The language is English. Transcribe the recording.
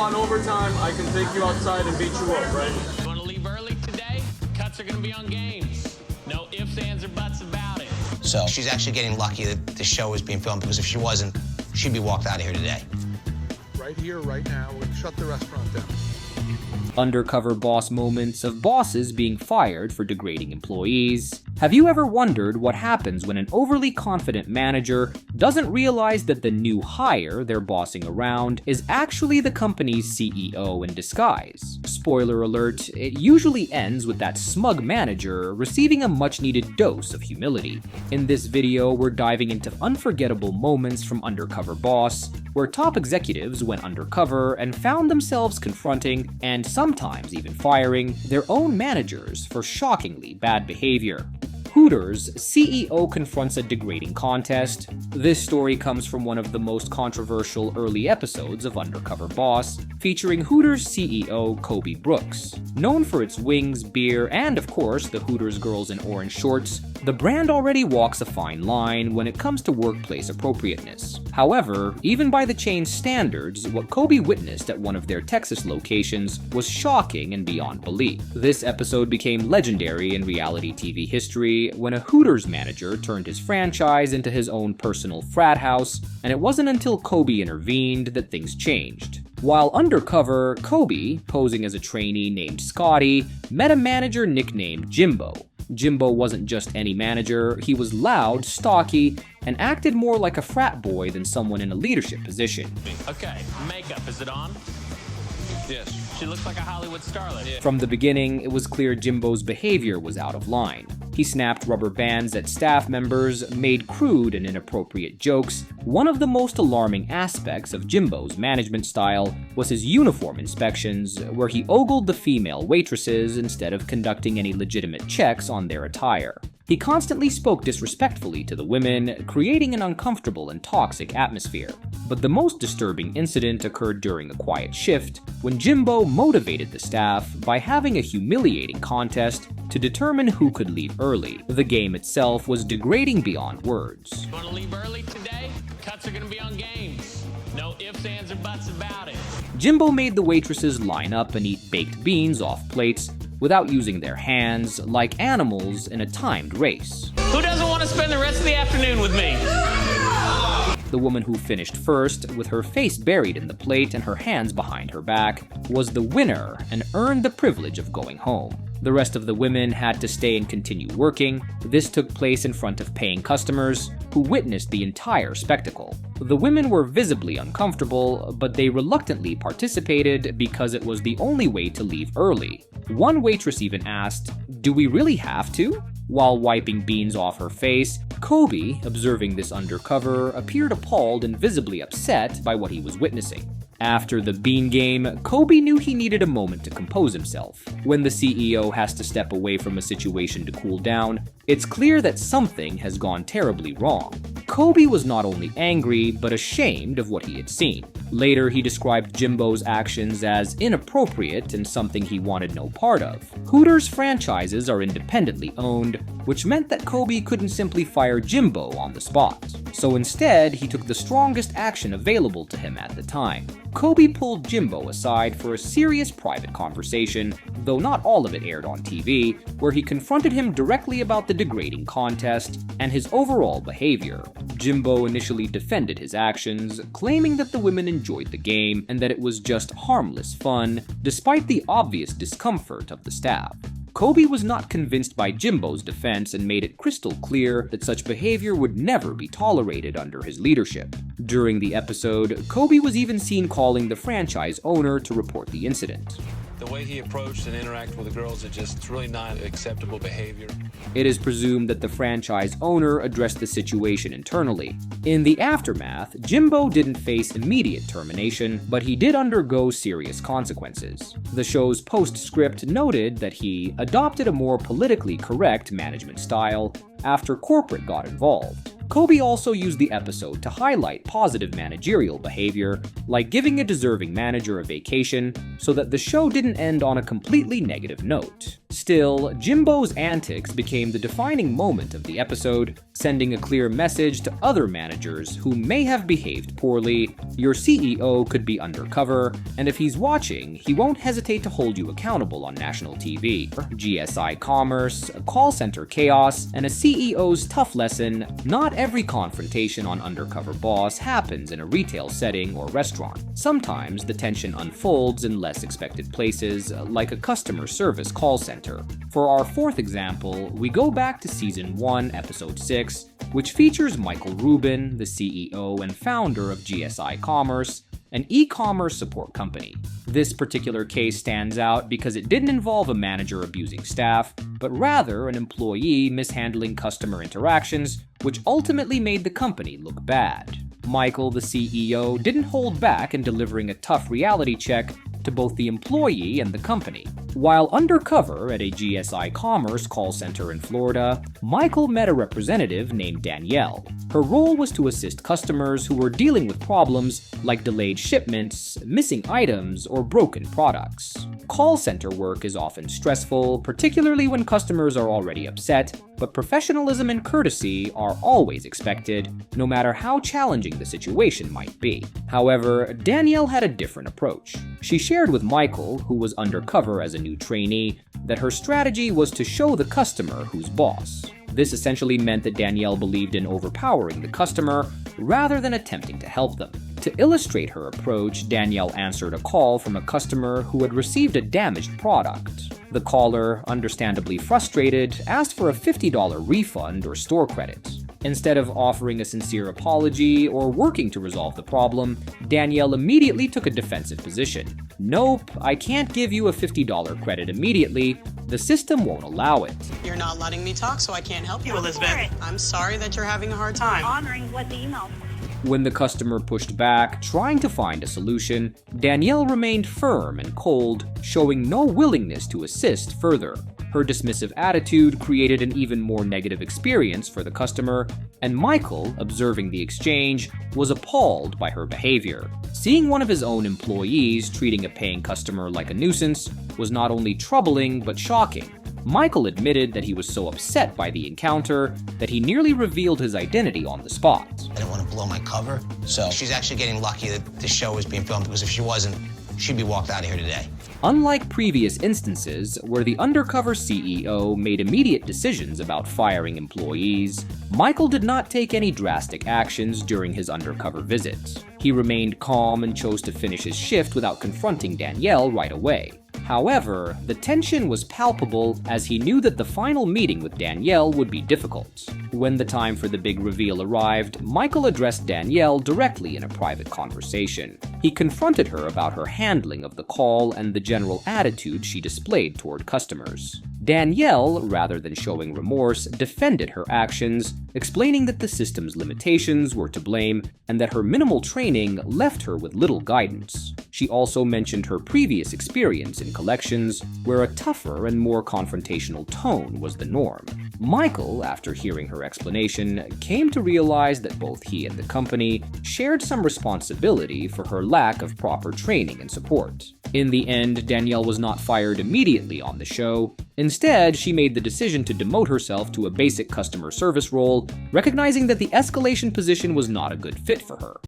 want overtime, I can take you outside and beat you up, right? You want to leave early today? Cuts are going to be on games. No ifs, ands, or buts about it. So she's actually getting lucky that the show is being filmed, because if she wasn't, she'd be walked out of here today. Right here, right now, we're gonna shut the restaurant down. Undercover boss moments of bosses being fired for degrading employees. Have you ever wondered what happens when an overly confident manager doesn't realize that the new hire they're bossing around is actually the company's CEO in disguise? Spoiler alert, it usually ends with that smug manager receiving a much-needed dose of humility. In this video, we're diving into unforgettable moments from Undercover Boss, where top executives went undercover and found themselves confronting, and sometimes even firing, their own managers for shockingly bad behavior. Hooters CEO confronts a degrading contest. This story comes from one of the most controversial early episodes of Undercover Boss, featuring Hooters CEO Kobe Brooks. Known for its wings, beer, and of course the Hooters girls in orange shorts, the brand already walks a fine line when it comes to workplace appropriateness. However, even by the chain's standards, what Kobe witnessed at one of their Texas locations was shocking and beyond belief. This episode became legendary in reality TV history when a Hooters manager turned his franchise into his own personal frat house, and it wasn't until Kobe intervened that things changed. While undercover, Kobe, posing as a trainee named Scotty, met a manager nicknamed Jimbo. Jimbo wasn't just any manager, he was loud, stocky, and acted more like a frat boy than someone in a leadership position. Okay, makeup, is it on? Yes. She looks like a Hollywood starlet. Yeah. From the beginning, it was clear Jimbo's behavior was out of line. He snapped rubber bands at staff members, made crude and inappropriate jokes. One of the most alarming aspects of Jimbo's management style was his uniform inspections, where he ogled the female waitresses instead of conducting any legitimate checks on their attire. He constantly spoke disrespectfully to the women, creating an uncomfortable and toxic atmosphere. But the most disturbing incident occurred during a quiet shift, when Jimbo motivated the staff by having a humiliating contest to determine who could leave early. The game itself was degrading beyond words. You want to leave early today? Cuts are going to be on games. No ifs, ands, or buts about it. Jimbo made the waitresses line up and eat baked beans off plates without using their hands, like animals in a timed race. Who doesn't want to spend the rest of the afternoon with me? The woman who finished first, with her face buried in the plate and her hands behind her back, was the winner and earned the privilege of going home. The rest of the women had to stay and continue working. This took place in front of paying customers, who witnessed the entire spectacle. The women were visibly uncomfortable, but they reluctantly participated because it was the only way to leave early. One waitress even asked, "Do we really have to?" While wiping beans off her face, Kobe, observing this undercover, appeared appalled and visibly upset by what he was witnessing. After the bean game, Kobe knew he needed a moment to compose himself. When the CEO has to step away from a situation to cool down, it's clear that something has gone terribly wrong. Kobe was not only angry, but ashamed of what he had seen. Later, he described Jimbo's actions as inappropriate and something he wanted no part of. Hooters franchises are independently owned, which meant that Kobe couldn't simply fire Jimbo on the spot. So instead, he took the strongest action available to him at the time. Kobe pulled Jimbo aside for a serious private conversation, though not all of it aired on TV, where he confronted him directly about the degrading contest and his overall behavior. Jimbo initially defended his actions, claiming that the women enjoyed the game and that it was just harmless fun, despite the obvious discomfort of the staff. Kobe was not convinced by Jimbo's defense and made it crystal clear that such behavior would never be tolerated under his leadership. During the episode, Kobe was even seen calling the franchise owner to report the incident. The way he approached and interacted with the girls is just really not acceptable behavior. It is presumed that the franchise owner addressed the situation internally. In the aftermath, Jimbo didn't face immediate termination, but he did undergo serious consequences. The show's postscript noted that he adopted a more politically correct management style after corporate got involved. Kobe also used the episode to highlight positive managerial behavior, like giving a deserving manager a vacation, so that the show didn't end on a completely negative note. Still, Jimbo's antics became the defining moment of the episode, sending a clear message to other managers who may have behaved poorly. Your CEO could be undercover, and if he's watching, he won't hesitate to hold you accountable on national TV. GSI Commerce, call center chaos, and a CEO's tough lesson: not every confrontation on Undercover Boss happens in a retail setting or restaurant. Sometimes the tension unfolds in less expected places, like a customer service call center. For our fourth example, we go back to Season 1, Episode 6, which features Michael Rubin, the CEO and founder of GSI Commerce, an e-commerce support company. This particular case stands out because it didn't involve a manager abusing staff, but rather an employee mishandling customer interactions, which ultimately made the company look bad. Michael, the CEO, didn't hold back in delivering a tough reality check to both the employee and the company. While undercover at a GSI Commerce call center in Florida, Michael met a representative named Danielle. Her role was to assist customers who were dealing with problems like delayed shipments, missing items, or broken products. Call center work is often stressful, particularly when customers are already upset, but professionalism and courtesy are always expected, no matter how challenging the situation might be. However, Danielle had a different approach. She shared with Michael, who was undercover as a new trainee, that her strategy was to show the customer who's boss. This essentially meant that Danielle believed in overpowering the customer rather than attempting to help them. To illustrate her approach, Danielle answered a call from a customer who had received a damaged product. The caller, understandably frustrated, asked for a $50 refund or store credit. Instead of offering a sincere apology or working to resolve the problem, Danielle immediately took a defensive position. "Nope, I can't give you a $50 credit immediately. The system won't allow it." You're not letting me talk, so I can't help you, Go Elizabeth. for it. I'm sorry that you're having a hard time. Honoring what the email. When the customer pushed back, trying to find a solution, Danielle remained firm and cold, showing no willingness to assist further. Her dismissive attitude created an even more negative experience for the customer, and Michael, observing the exchange, was appalled by her behavior. Seeing one of his own employees treating a paying customer like a nuisance was not only troubling but shocking. Michael admitted that he was so upset by the encounter that he nearly revealed his identity on the spot. I didn't want to blow my cover, so she's actually getting lucky that the show was being filmed, because if she wasn't, she'd be walked out of here today. Unlike previous instances where the undercover CEO made immediate decisions about firing employees, Michael did not take any drastic actions during his undercover visit. He remained calm and chose to finish his shift without confronting Danielle right away. However, the tension was palpable as he knew that the final meeting with Danielle would be difficult. When the time for the big reveal arrived, Michael addressed Danielle directly in a private conversation. He confronted her about her handling of the call and the general attitude she displayed toward customers. Danielle, rather than showing remorse, defended her actions, explaining that the system's limitations were to blame and that her minimal training left her with little guidance. She also mentioned her previous experience in collections, where a tougher and more confrontational tone was the norm. Michael, after hearing her explanation, came to realize that both he and the company shared some responsibility for her lack of proper training and support. In the end, Danielle was not fired immediately on the show. Instead, she made the decision to demote herself to a basic customer service role, recognizing that the escalation position was not a good fit for her.